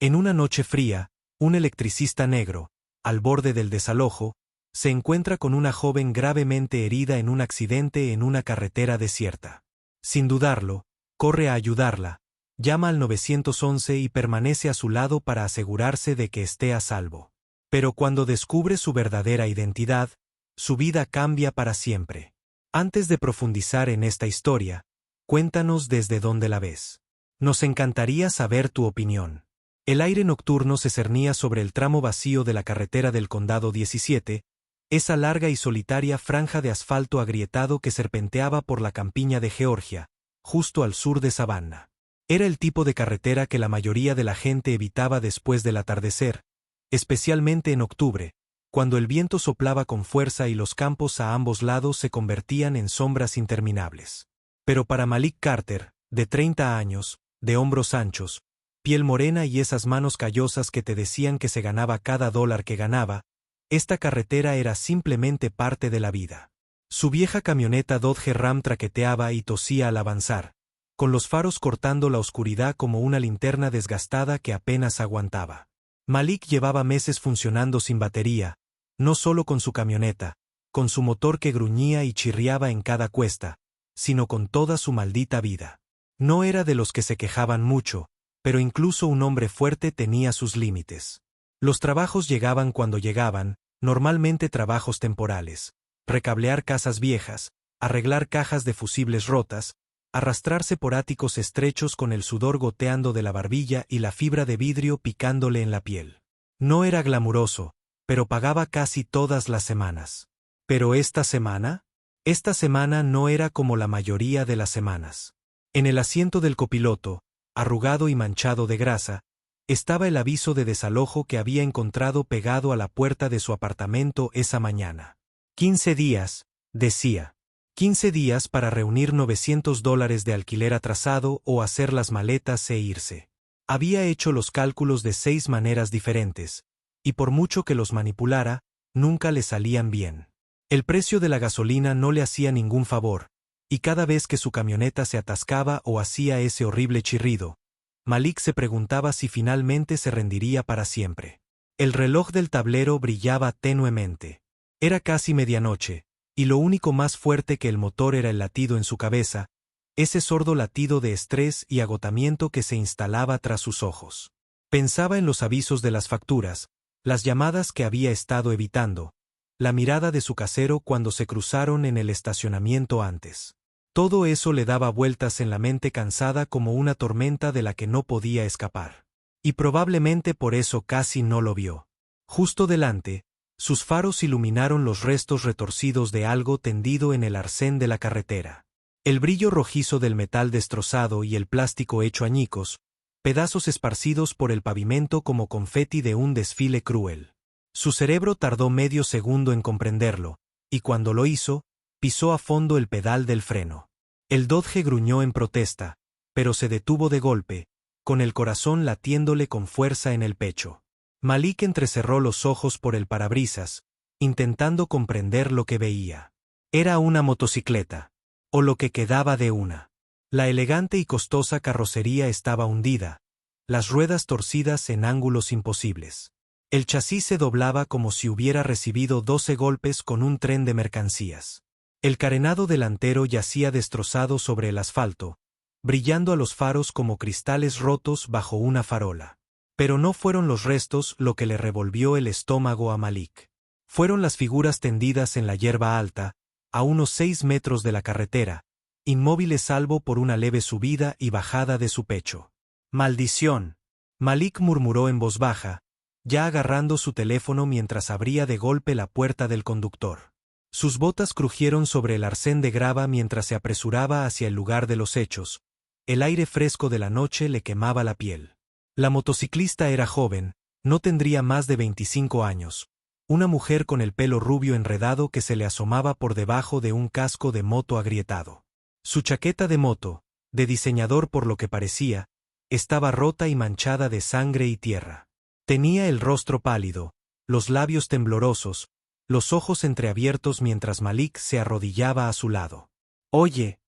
En una noche fría, un electricista negro, al borde del desalojo, se encuentra con una joven gravemente herida en un accidente en una carretera desierta. Sin dudarlo, corre a ayudarla, llama al 911 y permanece a su lado para asegurarse de que esté a salvo. Pero cuando descubre su verdadera identidad, su vida cambia para siempre. Antes de profundizar en esta historia, cuéntanos desde dónde la ves. Nos encantaría saber tu opinión. El aire nocturno se cernía sobre el tramo vacío de la carretera del Condado 17, esa larga y solitaria franja de asfalto agrietado que serpenteaba por la campiña de Georgia, justo al sur de Savannah. Era el tipo de carretera que la mayoría de la gente evitaba después del atardecer, especialmente en octubre, cuando el viento soplaba con fuerza y los campos a ambos lados se convertían en sombras interminables. Pero para Malik Carter, de 30 años, de hombros anchos, piel morena y esas manos callosas que te decían que se ganaba cada dólar que ganaba, esta carretera era simplemente parte de la vida. Su vieja camioneta Dodge Ram traqueteaba y tosía al avanzar, con los faros cortando la oscuridad como una linterna desgastada que apenas aguantaba. Malik llevaba meses funcionando sin batería, no solo con su camioneta, con su motor que gruñía y chirriaba en cada cuesta, sino con toda su maldita vida. No era de los que se quejaban mucho, pero incluso un hombre fuerte tenía sus límites. Los trabajos llegaban cuando llegaban, normalmente trabajos temporales: recablear casas viejas, arreglar cajas de fusibles rotas, arrastrarse por áticos estrechos con el sudor goteando de la barbilla y la fibra de vidrio picándole en la piel. No era glamuroso, pero pagaba casi todas las semanas. ¿Pero esta semana? Esta semana no era como la mayoría de las semanas. En el asiento del copiloto, arrugado y manchado de grasa, estaba el aviso de desalojo que había encontrado pegado a la puerta de su apartamento esa mañana. 15 días, decía. 15 días para reunir $900 de alquiler atrasado o hacer las maletas e irse. Había hecho los cálculos de 6 maneras diferentes, y por mucho que los manipulara, nunca le salían bien. El precio de la gasolina no le hacía ningún favor, y cada vez que su camioneta se atascaba o hacía ese horrible chirrido, Malik se preguntaba si finalmente se rendiría para siempre. El reloj del tablero brillaba tenuemente. Era casi medianoche, y lo único más fuerte que el motor era el latido en su cabeza, ese sordo latido de estrés y agotamiento que se instalaba tras sus ojos. Pensaba en los avisos de las facturas, las llamadas que había estado evitando, la mirada de su casero cuando se cruzaron en el estacionamiento antes. Todo eso le daba vueltas en la mente cansada como una tormenta de la que no podía escapar. Y probablemente por eso casi no lo vio. Justo delante, sus faros iluminaron los restos retorcidos de algo tendido en el arcén de la carretera. El brillo rojizo del metal destrozado y el plástico hecho añicos, pedazos esparcidos por el pavimento como confeti de un desfile cruel. Su cerebro tardó medio segundo en comprenderlo, y cuando lo hizo, pisó a fondo el pedal del freno. El Dodge gruñó en protesta, pero se detuvo de golpe, con el corazón latiéndole con fuerza en el pecho. Malik entrecerró los ojos por el parabrisas, intentando comprender lo que veía. Era una motocicleta, o lo que quedaba de una. La elegante y costosa carrocería estaba hundida, las ruedas torcidas en ángulos imposibles. El chasis se doblaba como si hubiera recibido 12 golpes con un tren de mercancías. El carenado delantero yacía destrozado sobre el asfalto, brillando a los faros como cristales rotos bajo una farola. Pero no fueron los restos lo que le revolvió el estómago a Malik. Fueron las figuras tendidas en la hierba alta, a unos 6 metros de la carretera, inmóviles salvo por una leve subida y bajada de su pecho. «¡Maldición!», Malik murmuró en voz baja, ya agarrando su teléfono mientras abría de golpe la puerta del conductor. Sus botas crujieron sobre el arcén de grava mientras se apresuraba hacia el lugar de los hechos. El aire fresco de la noche le quemaba la piel. La motociclista era joven, no tendría más de 25 años, una mujer con el pelo rubio enredado que se le asomaba por debajo de un casco de moto agrietado. Su chaqueta de moto, de diseñador por lo que parecía, estaba rota y manchada de sangre y tierra. Tenía el rostro pálido, los labios temblorosos, los ojos entreabiertos mientras Malik se arrodillaba a su lado. «Oye,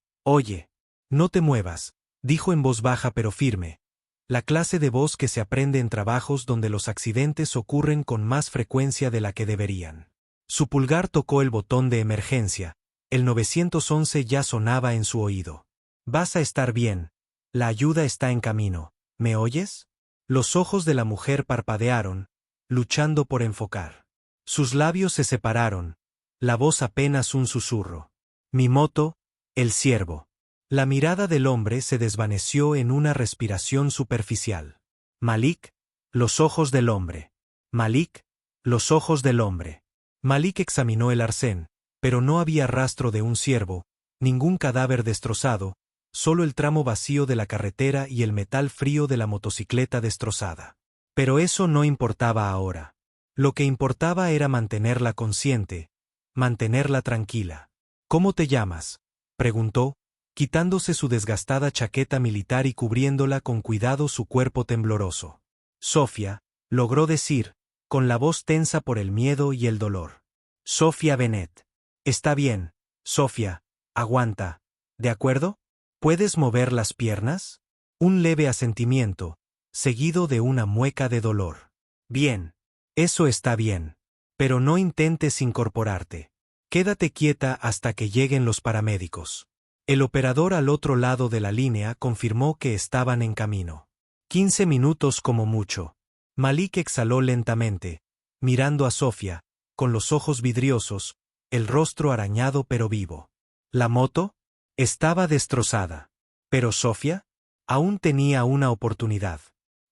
no te muevas», dijo en voz baja pero firme. La clase de voz que se aprende en trabajos donde los accidentes ocurren con más frecuencia de la que deberían. Su pulgar tocó el botón de emergencia. El 911 ya sonaba en su oído. Vas a estar bien. La ayuda está en camino. ¿Me oyes? Los ojos de la mujer parpadearon, luchando por enfocar. Sus labios se separaron, la voz apenas un susurro. Mimoto, el ciervo. La mirada del hombre se desvaneció en una respiración superficial. Malik, los ojos del hombre. Malik, los ojos del hombre. Malik examinó el arcén, pero no había rastro de un ciervo, ningún cadáver destrozado, solo el tramo vacío de la carretera y el metal frío de la motocicleta destrozada. Pero eso no importaba ahora. Lo que importaba era mantenerla consciente, mantenerla tranquila. ¿Cómo te llamas?, preguntó, quitándose su desgastada chaqueta militar y cubriéndola con cuidado su cuerpo tembloroso. Sofía, logró decir, con la voz tensa por el miedo y el dolor. Sofía Bennett. Está bien, Sofía, aguanta. ¿De acuerdo? ¿Puedes mover las piernas? Un leve asentimiento, seguido de una mueca de dolor. Bien. Eso está bien. Pero no intentes incorporarte. Quédate quieta hasta que lleguen los paramédicos. El operador al otro lado de la línea confirmó que estaban en camino. 15 minutos como mucho. Malik exhaló lentamente, mirando a Sofía, con los ojos vidriosos, el rostro arañado pero vivo. ¿La moto? Estaba destrozada. Pero Sofía aún tenía una oportunidad.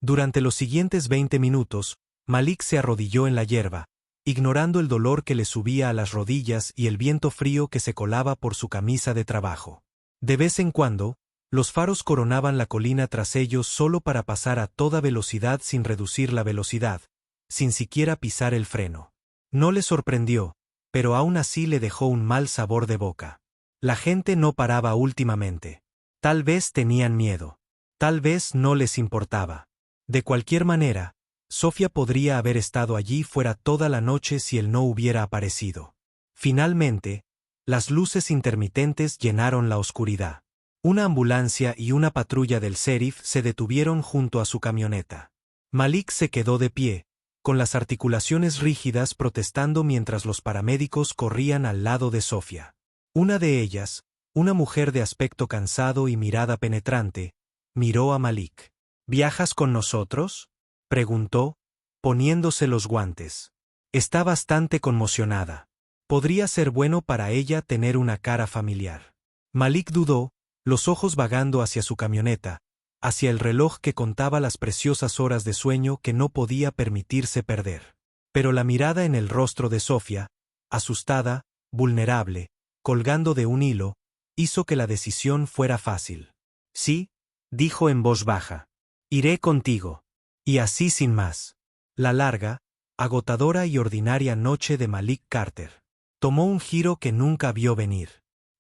Durante los siguientes 20 minutos, Malik se arrodilló en la hierba, ignorando el dolor que le subía a las rodillas y el viento frío que se colaba por su camisa de trabajo. De vez en cuando, los faros coronaban la colina tras ellos solo para pasar a toda velocidad sin reducir la velocidad, sin siquiera pisar el freno. No le sorprendió, pero aún así le dejó un mal sabor de boca. La gente no paraba últimamente. Tal vez tenían miedo. Tal vez no les importaba. De cualquier manera, Sofía podría haber estado allí fuera toda la noche si él no hubiera aparecido. Finalmente, las luces intermitentes llenaron la oscuridad. Una ambulancia y una patrulla del sheriff se detuvieron junto a su camioneta. Malik se quedó de pie, con las articulaciones rígidas protestando mientras los paramédicos corrían al lado de Sofía. Una de ellas, una mujer de aspecto cansado y mirada penetrante, miró a Malik. ¿Viajas con nosotros?, preguntó, poniéndose los guantes. Está bastante conmocionada. Podría ser bueno para ella tener una cara familiar. Malik dudó, los ojos vagando hacia su camioneta, hacia el reloj que contaba las preciosas horas de sueño que no podía permitirse perder. Pero la mirada en el rostro de Sofía, asustada, vulnerable, colgando de un hilo, hizo que la decisión fuera fácil. Sí, dijo en voz baja. Iré contigo. Y así sin más. La larga, agotadora y ordinaria noche de Malik Carter tomó un giro que nunca vio venir.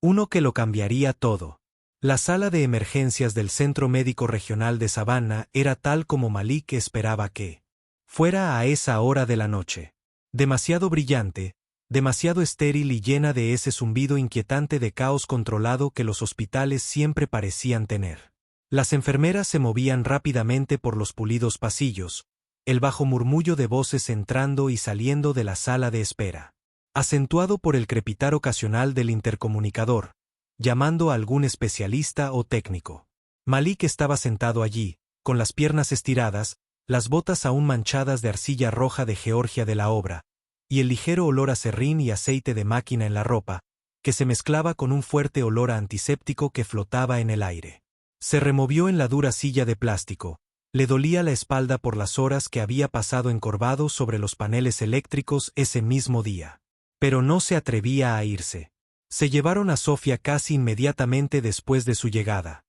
Uno que lo cambiaría todo. La sala de emergencias del Centro Médico Regional de Savannah era tal como Malik esperaba que fuera a esa hora de la noche. Demasiado brillante, demasiado estéril y llena de ese zumbido inquietante de caos controlado que los hospitales siempre parecían tener. Las enfermeras se movían rápidamente por los pulidos pasillos, el bajo murmullo de voces entrando y saliendo de la sala de espera, acentuado por el crepitar ocasional del intercomunicador, llamando a algún especialista o técnico. Malik estaba sentado allí, con las piernas estiradas, las botas aún manchadas de arcilla roja de Georgia de la obra, y el ligero olor a serrín y aceite de máquina en la ropa, que se mezclaba con un fuerte olor a antiséptico que flotaba en el aire. Se removió en la dura silla de plástico. Le dolía la espalda por las horas que había pasado encorvado sobre los paneles eléctricos ese mismo día. Pero no se atrevía a irse. Se llevaron a Sofía casi inmediatamente después de su llegada.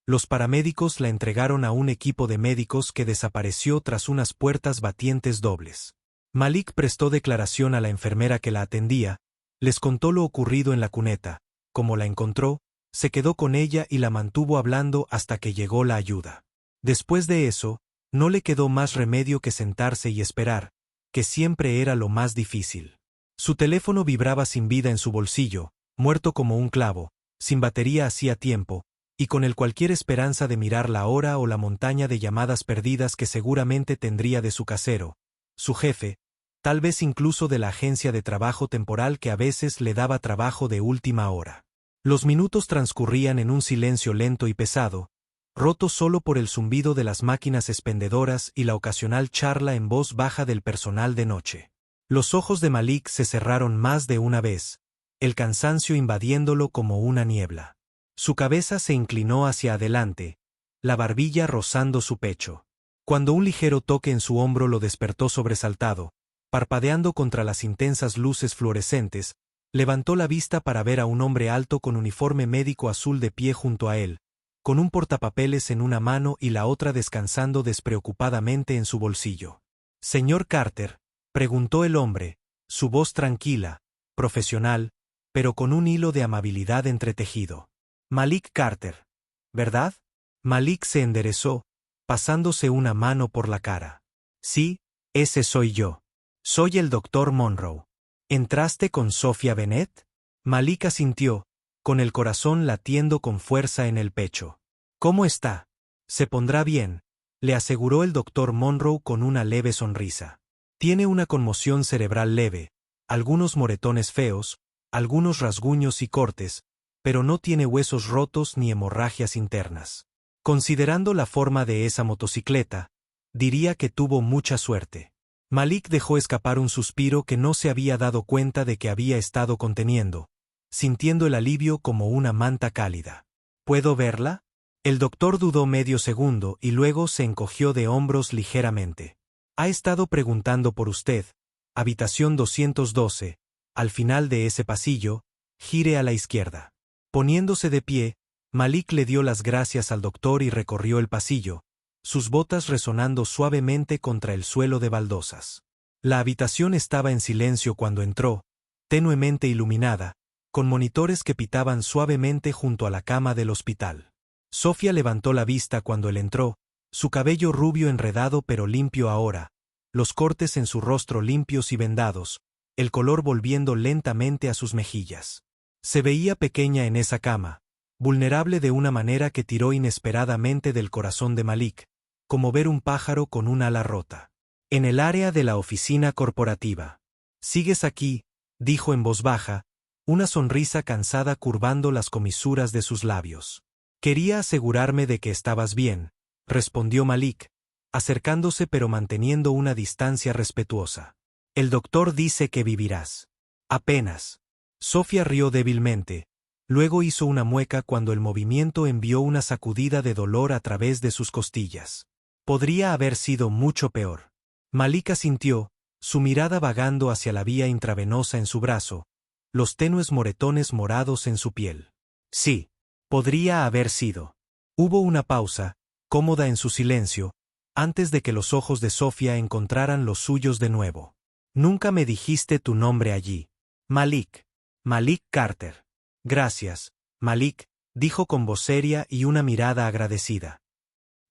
Los paramédicos la entregaron a un equipo de médicos que desapareció tras unas puertas batientes dobles. Malik prestó declaración a la enfermera que la atendía, les contó lo ocurrido en la cuneta, cómo la encontró, se quedó con ella y la mantuvo hablando hasta que llegó la ayuda. Después de eso, no le quedó más remedio que sentarse y esperar, que siempre era lo más difícil. Su teléfono vibraba sin vida en su bolsillo, muerto como un clavo, sin batería hacía tiempo, y con él cualquier esperanza de mirar la hora o la montaña de llamadas perdidas que seguramente tendría de su casero, su jefe, tal vez incluso de la agencia de trabajo temporal que a veces le daba trabajo de última hora. Los minutos transcurrían en un silencio lento y pesado, roto solo por el zumbido de las máquinas expendedoras y la ocasional charla en voz baja del personal de noche. Los ojos de Malik se cerraron más de una vez, el cansancio invadiéndolo como una niebla. Su cabeza se inclinó hacia adelante, la barbilla rozando su pecho. Cuando un ligero toque en su hombro lo despertó sobresaltado, parpadeando contra las intensas luces fluorescentes, levantó la vista para ver a un hombre alto con uniforme médico azul de pie junto a él, con un portapapeles en una mano y la otra descansando despreocupadamente en su bolsillo. «Señor Carter», preguntó el hombre, su voz tranquila, profesional, pero con un hilo de amabilidad entretejido. «Malik Carter, ¿verdad?» Malik se enderezó, pasándose una mano por la cara. «Sí, ese soy yo. Soy el doctor Monroe. ¿Entraste con Sofía Bennett?» Malik asintió, con el corazón latiendo con fuerza en el pecho. «¿Cómo está?» «Se pondrá bien», le aseguró el doctor Monroe con una leve sonrisa. «Tiene una conmoción cerebral leve, algunos moretones feos, algunos rasguños y cortes, pero no tiene huesos rotos ni hemorragias internas. Considerando la forma de esa motocicleta, diría que tuvo mucha suerte». Malik dejó escapar un suspiro que no se había dado cuenta de que había estado conteniendo, sintiendo el alivio como una manta cálida. «¿Puedo verla?» El doctor dudó medio segundo y luego se encogió de hombros ligeramente. «Ha estado preguntando por usted. Habitación 212, al final de ese pasillo, gire a la izquierda». Poniéndose de pie, Malik le dio las gracias al doctor y recorrió el pasillo, sus botas resonando suavemente contra el suelo de baldosas. La habitación estaba en silencio cuando entró, tenuemente iluminada, con monitores que pitaban suavemente junto a la cama del hospital. Sofía levantó la vista cuando él entró, su cabello rubio enredado pero limpio ahora, los cortes en su rostro limpios y vendados, el color volviendo lentamente a sus mejillas. Se veía pequeña en esa cama, vulnerable de una manera que tiró inesperadamente del corazón de Malik, como ver un pájaro con un ala rota. En el área de la oficina corporativa. «¿Sigues aquí?», dijo en voz baja, una sonrisa cansada curvando las comisuras de sus labios. «Quería asegurarme de que estabas bien», respondió Malik, acercándose pero manteniendo una distancia respetuosa. «El doctor dice que vivirás». «Apenas». Sofía rió débilmente, luego hizo una mueca cuando el movimiento envió una sacudida de dolor a través de sus costillas. «Podría haber sido mucho peor». Malik asintió, su mirada vagando hacia la vía intravenosa en su brazo, los tenues moretones morados en su piel. «Sí, podría haber sido». Hubo una pausa, cómoda en su silencio, antes de que los ojos de Sofía encontraran los suyos de nuevo. «Nunca me dijiste tu nombre allí». «Malik. Malik Carter». «Gracias, Malik», dijo con voz seria y una mirada agradecida.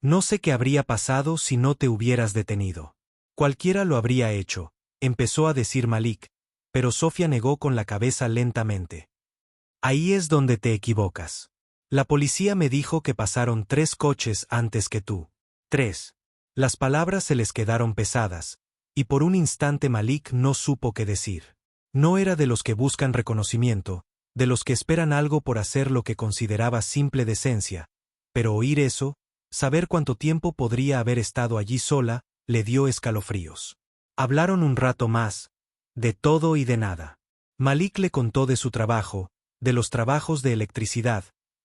«No sé qué habría pasado si no te hubieras detenido». «Cualquiera lo habría hecho», empezó a decir Malik, pero Sofía negó con la cabeza lentamente. «Ahí es donde te equivocas. La policía me dijo que pasaron 3 coches antes que tú». «3». Las palabras se les quedaron pesadas, y por un instante Malik no supo qué decir. No era de los que buscan reconocimiento, de los que esperan algo por hacer lo que consideraba simple decencia, pero oír eso, saber cuánto tiempo podría haber estado allí sola, le dio escalofríos. Hablaron un rato más, de todo y de nada. Malik le contó de su trabajo, de los trabajos de electricidad,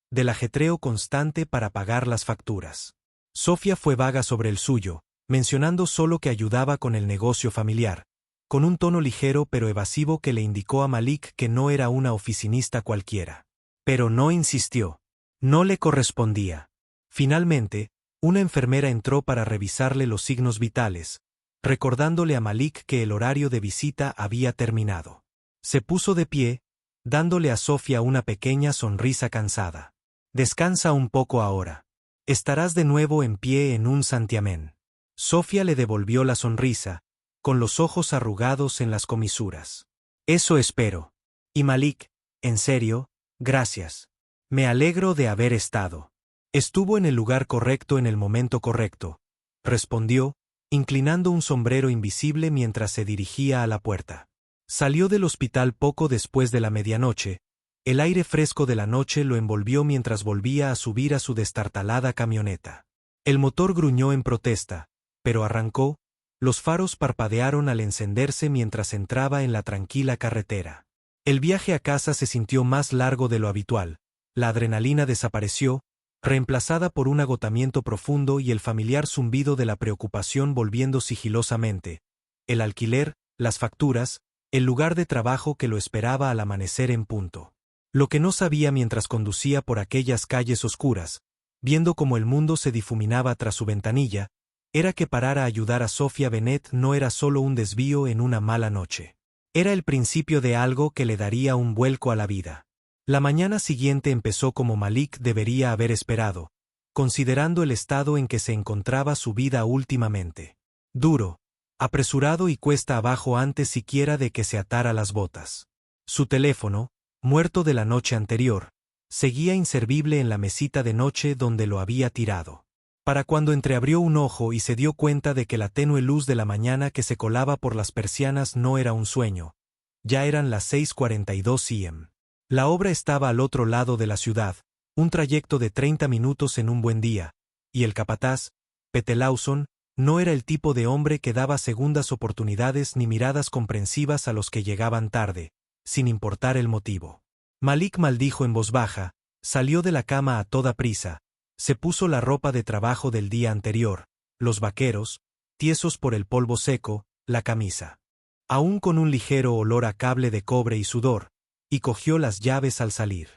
del ajetreo constante para pagar las facturas. Sofía fue vaga sobre el suyo, mencionando solo que ayudaba con el negocio familiar, con un tono ligero pero evasivo que le indicó a Malik que no era una oficinista cualquiera. Pero no insistió. No le correspondía. Finalmente, una enfermera entró para revisarle los signos vitales, recordándole a Malik que el horario de visita había terminado. Se puso de pie, dándole a Sofía una pequeña sonrisa cansada. «Descansa un poco ahora. Estarás de nuevo en pie en un santiamén». Sofía le devolvió la sonrisa, con los ojos arrugados en las comisuras. «Eso espero». «Y Malik, en serio, gracias. Me alegro de haber estado». Estuvo en el lugar correcto en el momento correcto, respondió, inclinando un sombrero invisible mientras se dirigía a la puerta. Salió del hospital poco después de la medianoche. El aire fresco de la noche lo envolvió mientras volvía a subir a su destartalada camioneta. El motor gruñó en protesta, pero arrancó. Los faros parpadearon al encenderse mientras entraba en la tranquila carretera. El viaje a casa se sintió más largo de lo habitual. La adrenalina desapareció, reemplazada por un agotamiento profundo y el familiar zumbido de la preocupación volviendo sigilosamente. El alquiler, las facturas, el lugar de trabajo que lo esperaba al amanecer en punto. Lo que no sabía mientras conducía por aquellas calles oscuras, viendo cómo el mundo se difuminaba tras su ventanilla, era que parar a ayudar a Sofía Bennett no era solo un desvío en una mala noche. Era el principio de algo que le daría un vuelco a la vida. La mañana siguiente empezó como Malik debería haber esperado, considerando el estado en que se encontraba su vida últimamente. Duro, apresurado y cuesta abajo antes siquiera de que se atara las botas. Su teléfono, muerto de la noche anterior, seguía inservible en la mesita de noche donde lo había tirado. Para cuando entreabrió un ojo y se dio cuenta de que la tenue luz de la mañana que se colaba por las persianas no era un sueño, ya eran las 6:42 am. La obra estaba al otro lado de la ciudad, un trayecto de 30 minutos en un buen día, y el capataz, Pete Lawson, no era el tipo de hombre que daba segundas oportunidades ni miradas comprensivas a los que llegaban tarde, sin importar el motivo. Malik maldijo en voz baja, salió de la cama a toda prisa, se puso la ropa de trabajo del día anterior, los vaqueros, tiesos por el polvo seco, la camisa. Aún con un ligero olor a cable de cobre y sudor, y cogió las llaves al salir.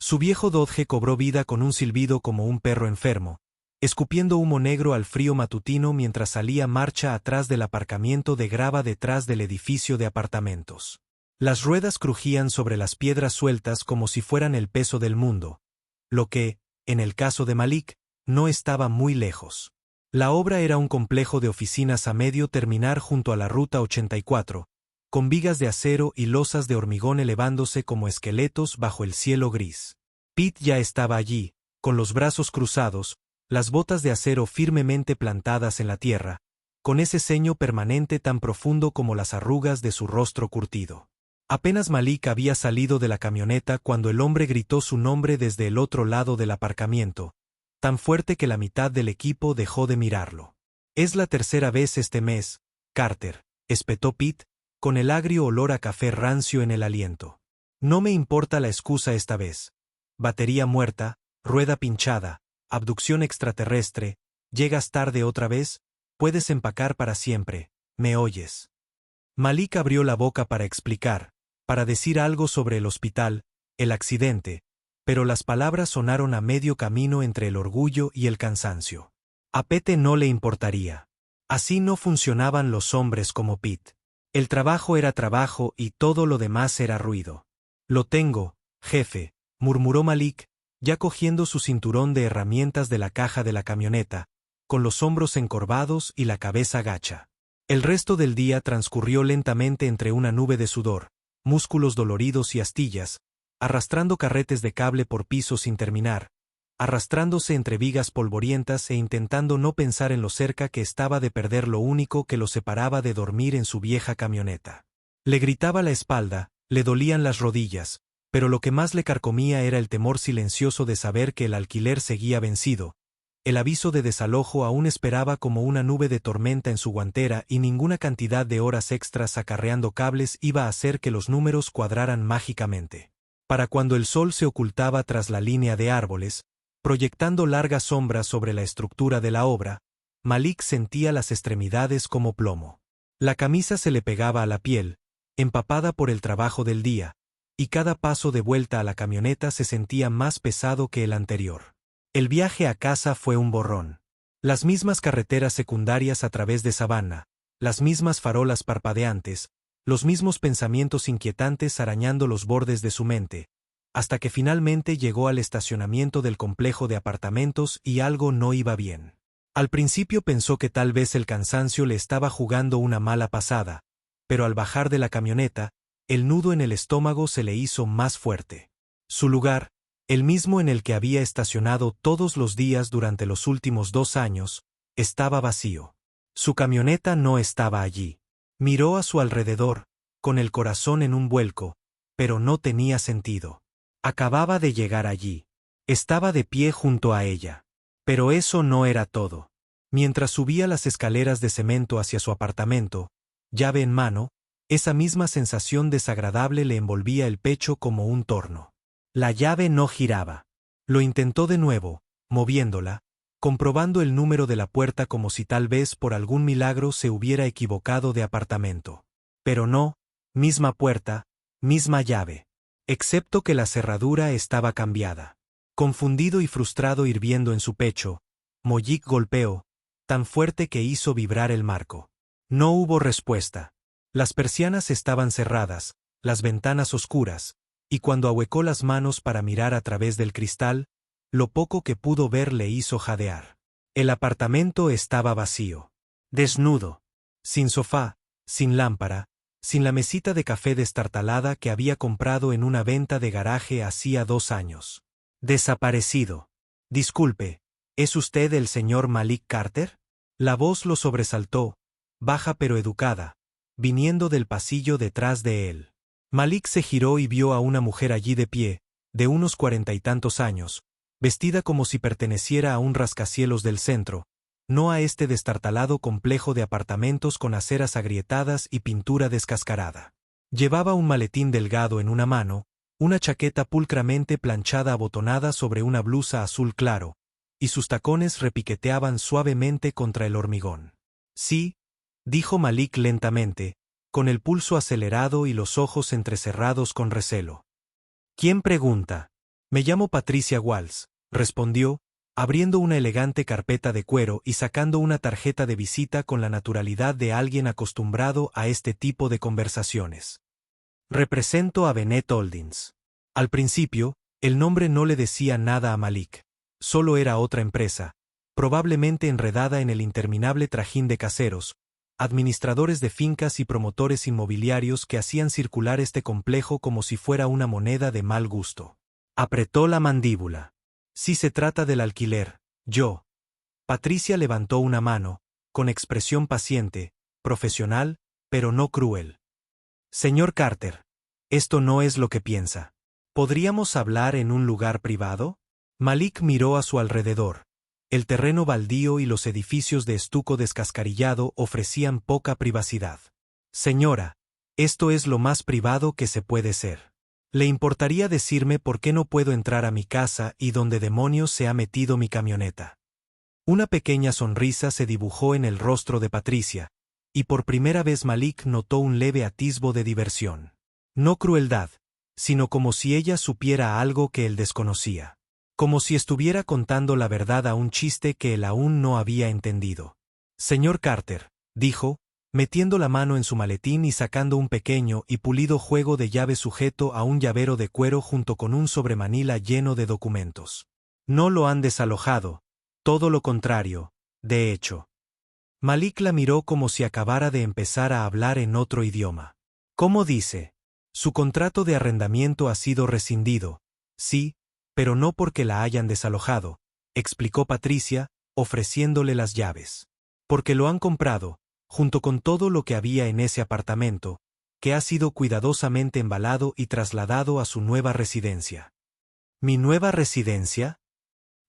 Su viejo Dodge cobró vida con un silbido como un perro enfermo, escupiendo humo negro al frío matutino mientras salía marcha atrás del aparcamiento de grava detrás del edificio de apartamentos. Las ruedas crujían sobre las piedras sueltas como si fueran el peso del mundo, lo que, en el caso de Malik, no estaba muy lejos. La obra era un complejo de oficinas a medio terminar junto a la Ruta 84, con vigas de acero y losas de hormigón elevándose como esqueletos bajo el cielo gris. Pete ya estaba allí, con los brazos cruzados, las botas de acero firmemente plantadas en la tierra, con ese ceño permanente tan profundo como las arrugas de su rostro curtido. Apenas Malik había salido de la camioneta cuando el hombre gritó su nombre desde el otro lado del aparcamiento, tan fuerte que la mitad del equipo dejó de mirarlo. «Es la tercera vez este mes, Carter», espetó Pete, con el agrio olor a café rancio en el aliento. «No me importa la excusa esta vez. Batería muerta, rueda pinchada, abducción extraterrestre, llegas tarde otra vez, puedes empacar para siempre, ¿me oyes?» Malik abrió la boca para explicar, para decir algo sobre el hospital, el accidente, pero las palabras sonaron a medio camino entre el orgullo y el cansancio. A Pete no le importaría. Así no funcionaban los hombres como Pete. El trabajo era trabajo y todo lo demás era ruido. «Lo tengo, jefe», murmuró Malik, ya cogiendo su cinturón de herramientas de la caja de la camioneta, con los hombros encorvados y la cabeza gacha. El resto del día transcurrió lentamente entre una nube de sudor, músculos doloridos y astillas, arrastrando carretes de cable por piso sin terminar, arrastrándose entre vigas polvorientas e intentando no pensar en lo cerca que estaba de perder lo único que lo separaba de dormir en su vieja camioneta. Le gritaba la espalda, le dolían las rodillas, pero lo que más le carcomía era el temor silencioso de saber que el alquiler seguía vencido. El aviso de desalojo aún esperaba como una nube de tormenta en su guantera y ninguna cantidad de horas extras acarreando cables iba a hacer que los números cuadraran mágicamente. Para cuando el sol se ocultaba tras la línea de árboles, proyectando largas sombras sobre la estructura de la obra, Malik sentía las extremidades como plomo. La camisa se le pegaba a la piel, empapada por el trabajo del día, y cada paso de vuelta a la camioneta se sentía más pesado que el anterior. El viaje a casa fue un borrón. Las mismas carreteras secundarias a través de sabana, las mismas farolas parpadeantes, los mismos pensamientos inquietantes arañando los bordes de su mente, hasta que finalmente llegó al estacionamiento del complejo de apartamentos y algo no iba bien. Al principio pensó que tal vez el cansancio le estaba jugando una mala pasada, pero al bajar de la camioneta, el nudo en el estómago se le hizo más fuerte. Su lugar, el mismo en el que había estacionado todos los días durante los últimos 2 años, estaba vacío. Su camioneta no estaba allí. Miró a su alrededor, con el corazón en un vuelco, pero no tenía sentido. Acababa de llegar allí. Estaba de pie junto a ella. Pero eso no era todo. Mientras subía las escaleras de cemento hacia su apartamento, llave en mano, esa misma sensación desagradable le envolvía el pecho como un torno. La llave no giraba. Lo intentó de nuevo, moviéndola, comprobando el número de la puerta como si tal vez por algún milagro se hubiera equivocado de apartamento. Pero no, misma puerta, misma llave. Excepto que la cerradura estaba cambiada. Confundido y frustrado hirviendo en su pecho, Mollik golpeó, tan fuerte que hizo vibrar el marco. No hubo respuesta. Las persianas estaban cerradas, las ventanas oscuras, y cuando ahuecó las manos para mirar a través del cristal, lo poco que pudo ver le hizo jadear. El apartamento estaba vacío. Desnudo. Sin sofá, sin lámpara, sin la mesita de café destartalada que había comprado en una venta de garaje hacía 2 años. Desaparecido. Disculpe, ¿es usted el señor Malik Carter? La voz lo sobresaltó, baja pero educada, viniendo del pasillo detrás de él. Malik se giró y vio a una mujer allí de pie, de unos 40 y tantos años, vestida como si perteneciera a un rascacielos del centro, no a este destartalado complejo de apartamentos con aceras agrietadas y pintura descascarada. Llevaba un maletín delgado en una mano, una chaqueta pulcramente planchada abotonada sobre una blusa azul claro, y sus tacones repiqueteaban suavemente contra el hormigón. Sí, dijo Malik lentamente, con el pulso acelerado y los ojos entrecerrados con recelo. ¿Quién pregunta? Me llamo Patricia Walls, respondió, abriendo una elegante carpeta de cuero y sacando una tarjeta de visita con la naturalidad de alguien acostumbrado a este tipo de conversaciones. Represento a Bennett Holdings. Al principio, el nombre no le decía nada a Malik. Solo era otra empresa, probablemente enredada en el interminable trajín de caseros, administradores de fincas y promotores inmobiliarios que hacían circular este complejo como si fuera una moneda de mal gusto. Apretó la mandíbula. Si se trata del alquiler, yo. Patricia levantó una mano, con expresión paciente, profesional, pero no cruel. Señor Carter, esto no es lo que piensa. ¿Podríamos hablar en un lugar privado? Malik miró a su alrededor. El terreno baldío y los edificios de estuco descascarillado ofrecían poca privacidad. Señora, esto es lo más privado que se puede ser. ¿Le importaría decirme por qué no puedo entrar a mi casa y dónde demonios se ha metido mi camioneta? Una pequeña sonrisa se dibujó en el rostro de Patricia, y por primera vez Malik notó un leve atisbo de diversión. No crueldad, sino como si ella supiera algo que él desconocía. Como si estuviera contando la verdad a un chiste que él aún no había entendido. Señor Carter, dijo, metiendo la mano en su maletín y sacando un pequeño y pulido juego de llave sujeto a un llavero de cuero junto con un sobremanila lleno de documentos. No lo han desalojado, todo lo contrario, de hecho. Malik la miró como si acabara de empezar a hablar en otro idioma. ¿Cómo dice? Su contrato de arrendamiento ha sido rescindido, sí, pero no porque la hayan desalojado, explicó Patricia, ofreciéndole las llaves. Porque lo han comprado, junto con todo lo que había en ese apartamento, que ha sido cuidadosamente embalado y trasladado a su nueva residencia. ¿Mi nueva residencia?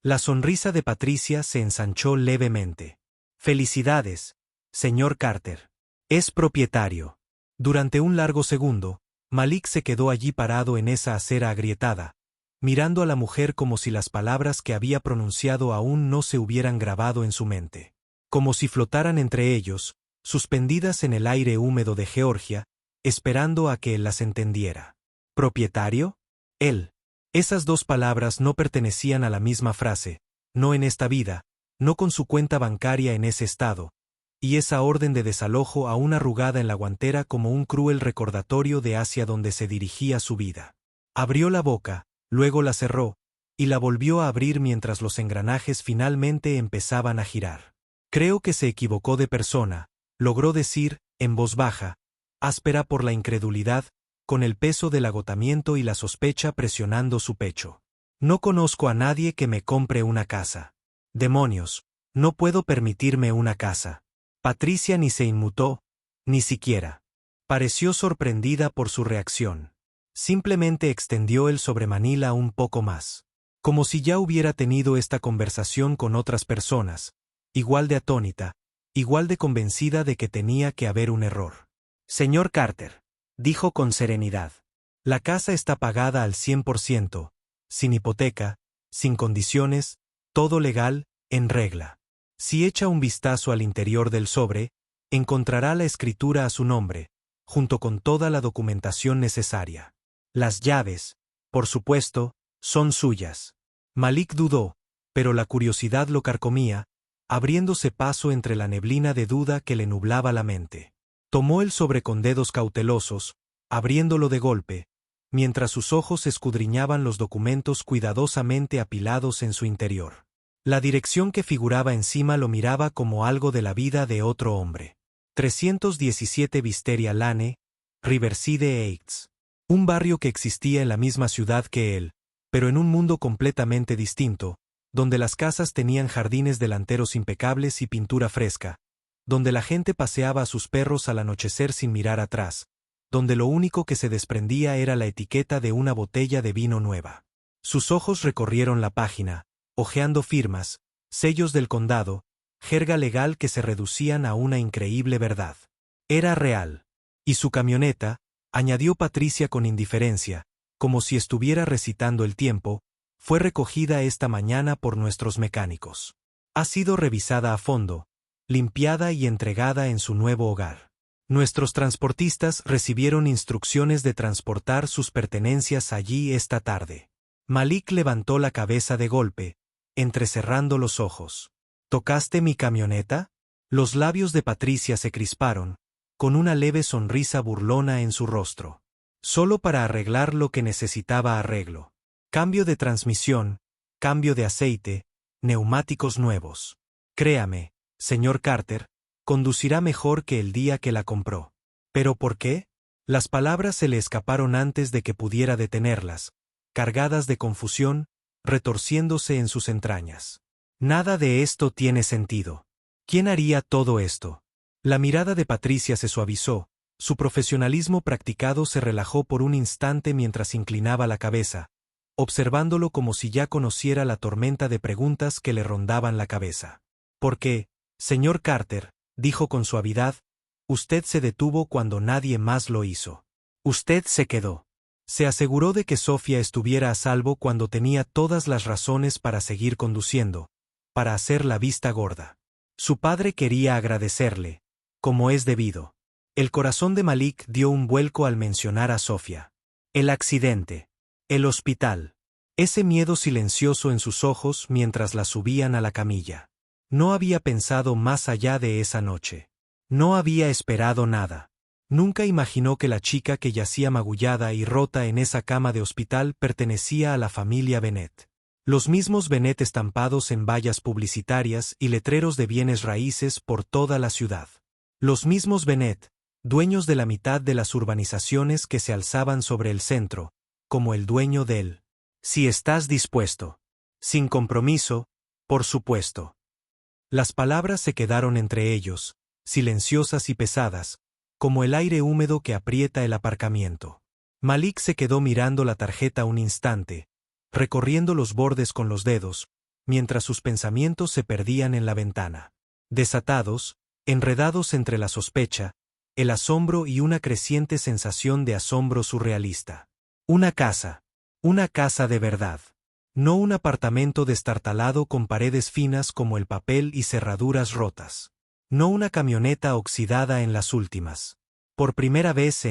La sonrisa de Patricia se ensanchó levemente. Felicidades, señor Carter. Es propietario. Durante un largo segundo, Malik se quedó allí parado en esa acera agrietada, mirando a la mujer como si las palabras que había pronunciado aún no se hubieran grabado en su mente. Como si flotaran entre ellos, suspendidas en el aire húmedo de Georgia, esperando a que él las entendiera. ¿Propietario? Él. Esas 2 palabras no pertenecían a la misma frase, no en esta vida, no con su cuenta bancaria en ese estado, y esa orden de desalojo aún arrugada en la guantera como un cruel recordatorio de hacia donde se dirigía su vida. Abrió la boca, luego la cerró, y la volvió a abrir mientras los engranajes finalmente empezaban a girar. Creo que se equivocó de persona, logró decir, en voz baja, áspera por la incredulidad, con el peso del agotamiento y la sospecha presionando su pecho. No conozco a nadie que me compre una casa. Demonios, no puedo permitirme una casa. Patricia ni se inmutó, ni siquiera. Pareció sorprendida por su reacción. Simplemente extendió el sobremanila un poco más. Como si ya hubiera tenido esta conversación con otras personas, igual de atónita, igual de convencida de que tenía que haber un error. Señor Carter, dijo con serenidad. La casa está pagada al 100%, sin hipoteca, sin condiciones, todo legal, en regla. Si echa un vistazo al interior del sobre, encontrará la escritura a su nombre, junto con toda la documentación necesaria. Las llaves, por supuesto, son suyas. Malik dudó, pero la curiosidad lo carcomía, abriéndose paso entre la neblina de duda que le nublaba la mente. Tomó el sobre con dedos cautelosos, abriéndolo de golpe, mientras sus ojos escudriñaban los documentos cuidadosamente apilados en su interior. La dirección que figuraba encima lo miraba como algo de la vida de otro hombre. 317 Wisteria Lane, Riverside Heights. Un barrio que existía en la misma ciudad que él, pero en un mundo completamente distinto, donde las casas tenían jardines delanteros impecables y pintura fresca, donde la gente paseaba a sus perros al anochecer sin mirar atrás, donde lo único que se desprendía era la etiqueta de una botella de vino nueva. Sus ojos recorrieron la página, hojeando firmas, sellos del condado, jerga legal que se reducían a una increíble verdad. Era real. Y su camioneta, añadió Patricia con indiferencia, como si estuviera recitando el tiempo, fue recogida esta mañana por nuestros mecánicos. Ha sido revisada a fondo, limpiada y entregada en su nuevo hogar. Nuestros transportistas recibieron instrucciones de transportar sus pertenencias allí esta tarde. Malik levantó la cabeza de golpe, entrecerrando los ojos. ¿Tocaste mi camioneta? Los labios de Patricia se crisparon, con una leve sonrisa burlona en su rostro. Solo para arreglar lo que necesitaba arreglo. Cambio de transmisión, cambio de aceite, neumáticos nuevos. Créame, señor Carter, conducirá mejor que el día que la compró. ¿Pero por qué? Las palabras se le escaparon antes de que pudiera detenerlas, cargadas de confusión, retorciéndose en sus entrañas. Nada de esto tiene sentido. ¿Quién haría todo esto? La mirada de Patricia se suavizó, su profesionalismo practicado se relajó por un instante mientras inclinaba la cabeza, observándolo como si ya conociera la tormenta de preguntas que le rondaban la cabeza. ¿Por qué, señor Carter?, dijo con suavidad, usted se detuvo cuando nadie más lo hizo. Usted se quedó. Se aseguró de que Sofía estuviera a salvo cuando tenía todas las razones para seguir conduciendo, para hacer la vista gorda. Su padre quería agradecerle, como es debido. El corazón de Malik dio un vuelco al mencionar a Sofía. El accidente. El hospital. Ese miedo silencioso en sus ojos mientras la subían a la camilla. No había pensado más allá de esa noche. No había esperado nada. Nunca imaginó que la chica que yacía magullada y rota en esa cama de hospital pertenecía a la familia Bennett. Los mismos Bennett estampados en vallas publicitarias y letreros de bienes raíces por toda la ciudad. Los mismos Bennett, dueños de la mitad de las urbanizaciones que se alzaban sobre el centro, como el dueño del «Si estás dispuesto». Sin compromiso, por supuesto. Las palabras se quedaron entre ellos, silenciosas y pesadas, como el aire húmedo que aprieta el aparcamiento. Malik se quedó mirando la tarjeta un instante, recorriendo los bordes con los dedos, mientras sus pensamientos se perdían en la ventana. Desatados, enredados entre la sospecha, el asombro y una creciente sensación de asombro surrealista. Una casa de verdad. No un apartamento destartalado con paredes finas como el papel y cerraduras rotas. No una camioneta oxidada en las últimas. Por primera vez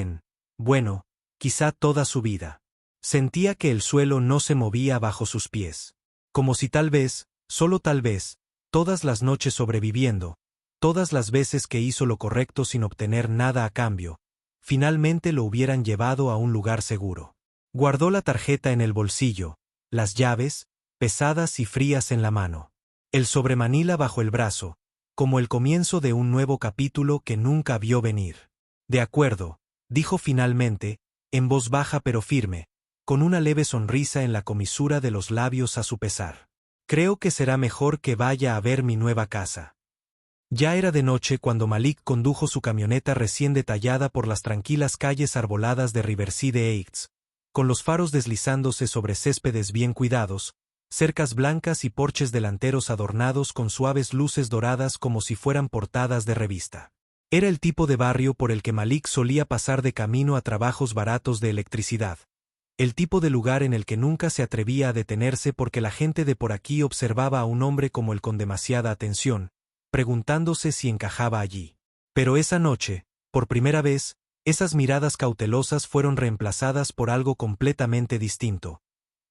bueno, quizá toda su vida. Sentía que el suelo no se movía bajo sus pies. Como si tal vez, solo tal vez, todas las noches sobreviviendo, todas las veces que hizo lo correcto sin obtener nada a cambio, finalmente lo hubieran llevado a un lugar seguro. Guardó la tarjeta en el bolsillo, las llaves, pesadas y frías en la mano. El sobremanila bajo el brazo, como el comienzo de un nuevo capítulo que nunca vio venir. De acuerdo, dijo finalmente, en voz baja pero firme, con una leve sonrisa en la comisura de los labios a su pesar. Creo que será mejor que vaya a ver mi nueva casa. Ya era de noche cuando Malik condujo su camioneta recién detallada por las tranquilas calles arboladas de Riverside Heights, con los faros deslizándose sobre céspedes bien cuidados, cercas blancas y porches delanteros adornados con suaves luces doradas como si fueran portadas de revista. Era el tipo de barrio por el que Malik solía pasar de camino a trabajos baratos de electricidad. El tipo de lugar en el que nunca se atrevía a detenerse porque la gente de por aquí observaba a un hombre como él con demasiada atención, preguntándose si encajaba allí. Pero esa noche, por primera vez, esas miradas cautelosas fueron reemplazadas por algo completamente distinto.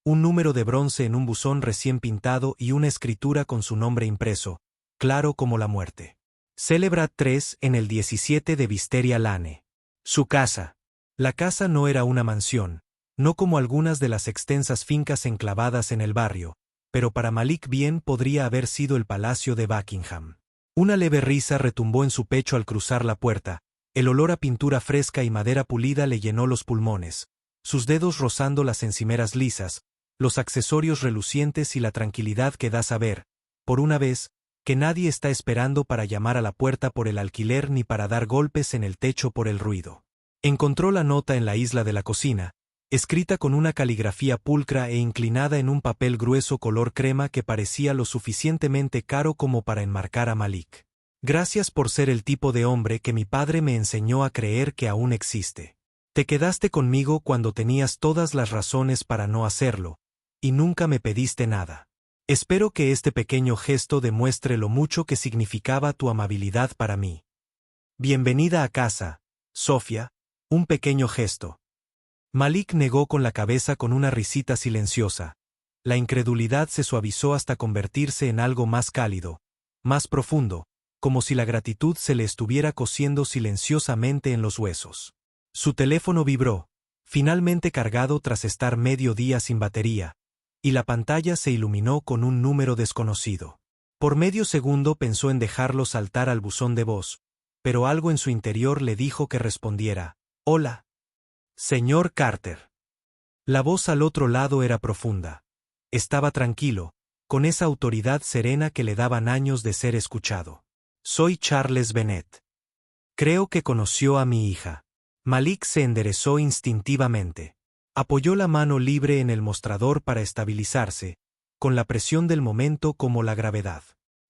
Un número de bronce en un buzón recién pintado y una escritura con su nombre impreso, claro como la muerte. Celebrad 3 en el 17 de Wisteria Lane. Su casa. La casa no era una mansión, no como algunas de las extensas fincas enclavadas en el barrio, pero para Malik bien podría haber sido el palacio de Buckingham. Una leve risa retumbó en su pecho al cruzar la puerta, el olor a pintura fresca y madera pulida le llenó los pulmones, sus dedos rozando las encimeras lisas, los accesorios relucientes y la tranquilidad que da saber, por una vez, que nadie está esperando para llamar a la puerta por el alquiler ni para dar golpes en el techo por el ruido. Encontró la nota en la isla de la cocina, escrita con una caligrafía pulcra e inclinada en un papel grueso color crema que parecía lo suficientemente caro como para enmarcar a Malik. Gracias por ser el tipo de hombre que mi padre me enseñó a creer que aún existe. Te quedaste conmigo cuando tenías todas las razones para no hacerlo, y nunca me pediste nada. Espero que este pequeño gesto demuestre lo mucho que significaba tu amabilidad para mí. Bienvenida a casa, Sofía, un pequeño gesto. Malik negó con la cabeza con una risita silenciosa. La incredulidad se suavizó hasta convertirse en algo más cálido, más profundo, como si la gratitud se le estuviera cosiendo silenciosamente en los huesos. Su teléfono vibró, finalmente cargado tras estar medio día sin batería, y la pantalla se iluminó con un número desconocido. Por medio segundo pensó en dejarlo saltar al buzón de voz, pero algo en su interior le dijo que respondiera, «Hola, señor Carter». La voz al otro lado era profunda. Estaba tranquilo, con esa autoridad serena que le daban años de ser escuchado. «Soy Charles Bennett. Creo que conoció a mi hija». Malik se enderezó instintivamente. Apoyó la mano libre en el mostrador para estabilizarse, con la presión del momento como la gravedad.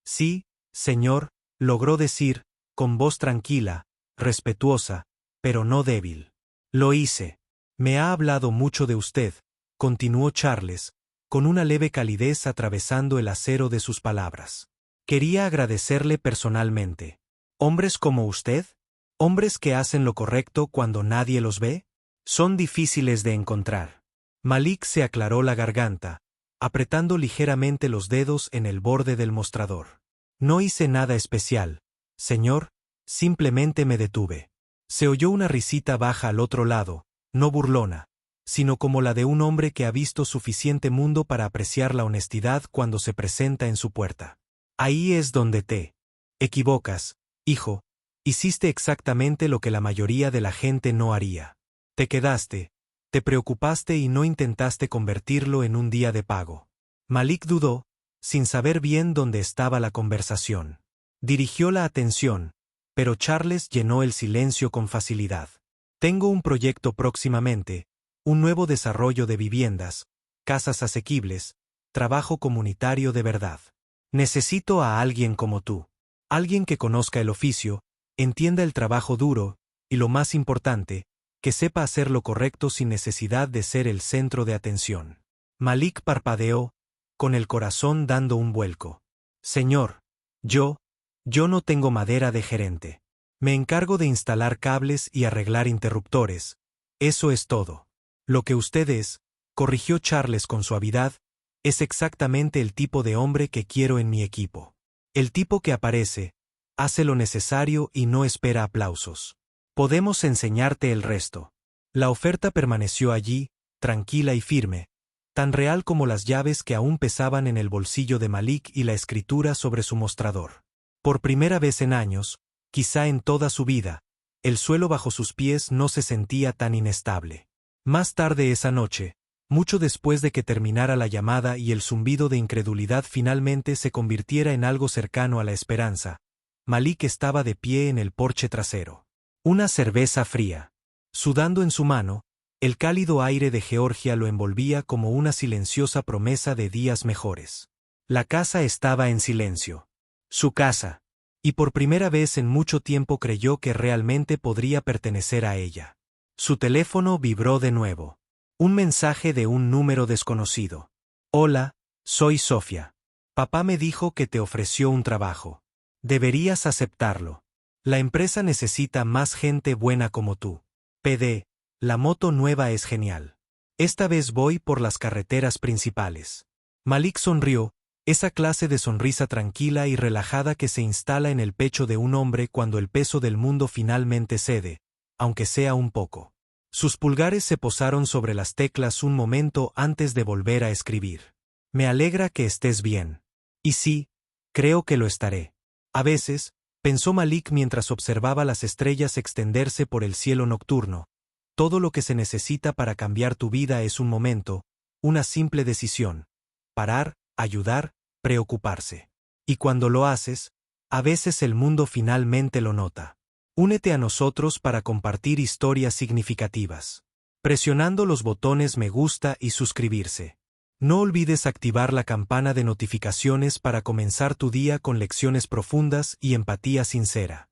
«Sí, señor», logró decir, con voz tranquila, respetuosa, pero no débil. «Lo hice. Me ha hablado mucho de usted», continuó Charles, con una leve calidez atravesando el acero de sus palabras. «Quería agradecerle personalmente. ¿Hombres como usted? ¿Hombres que hacen lo correcto cuando nadie los ve? Son difíciles de encontrar». Malik se aclaró la garganta, apretando ligeramente los dedos en el borde del mostrador. «No hice nada especial, señor, simplemente me detuve». Se oyó una risita baja al otro lado, no burlona, sino como la de un hombre que ha visto suficiente mundo para apreciar la honestidad cuando se presenta en su puerta. «Ahí es donde te equivocas, hijo. Hiciste exactamente lo que la mayoría de la gente no haría. Te quedaste, te preocupaste y no intentaste convertirlo en un día de pago». Malik dudó, sin saber bien dónde estaba la conversación. Dirigió la atención, pero Charles llenó el silencio con facilidad. «Tengo un proyecto próximamente, un nuevo desarrollo de viviendas, casas asequibles, trabajo comunitario de verdad. Necesito a alguien como tú. Alguien que conozca el oficio, entienda el trabajo duro, y lo más importante, que sepa hacer lo correcto sin necesidad de ser el centro de atención». Malik parpadeó, con el corazón dando un vuelco. «Señor, yo no tengo madera de gerente. Me encargo de instalar cables y arreglar interruptores. Eso es todo. Lo que usted es», corrigió Charles con suavidad, «es exactamente el tipo de hombre que quiero en mi equipo. El tipo que aparece, hace lo necesario y no espera aplausos. Podemos enseñarte el resto». La oferta permaneció allí, tranquila y firme, tan real como las llaves que aún pesaban en el bolsillo de Malik y la escritura sobre su mostrador. Por primera vez en años, quizá en toda su vida, el suelo bajo sus pies no se sentía tan inestable. Más tarde esa noche, Mucho después de que terminara la llamada y el zumbido de incredulidad finalmente se convirtiera en algo cercano a la esperanza, Malik estaba de pie en el porche trasero. Una cerveza fría. Sudando en su mano, el cálido aire de Georgia lo envolvía como una silenciosa promesa de días mejores. La casa estaba en silencio. Su casa. Y por primera vez en mucho tiempo creyó que realmente podría pertenecer a ella. Su teléfono vibró de nuevo. Un mensaje de un número desconocido. Hola, soy Sofía. Papá me dijo que te ofreció un trabajo. Deberías aceptarlo. La empresa necesita más gente buena como tú. PD, la moto nueva es genial. Esta vez voy por las carreteras principales. Malik sonrió, esa clase de sonrisa tranquila y relajada que se instala en el pecho de un hombre cuando el peso del mundo finalmente cede, aunque sea un poco. Sus pulgares se posaron sobre las teclas un momento antes de volver a escribir. Me alegra que estés bien. Y sí, creo que lo estaré. A veces, pensó Malik mientras observaba las estrellas extenderse por el cielo nocturno, todo lo que se necesita para cambiar tu vida es un momento, una simple decisión. Parar, ayudar, preocuparse. Y cuando lo haces, a veces el mundo finalmente lo nota. Únete a nosotros para compartir historias significativas. Presionando los botones me gusta y suscribirse. No olvides activar la campana de notificaciones para comenzar tu día con lecciones profundas y empatía sincera.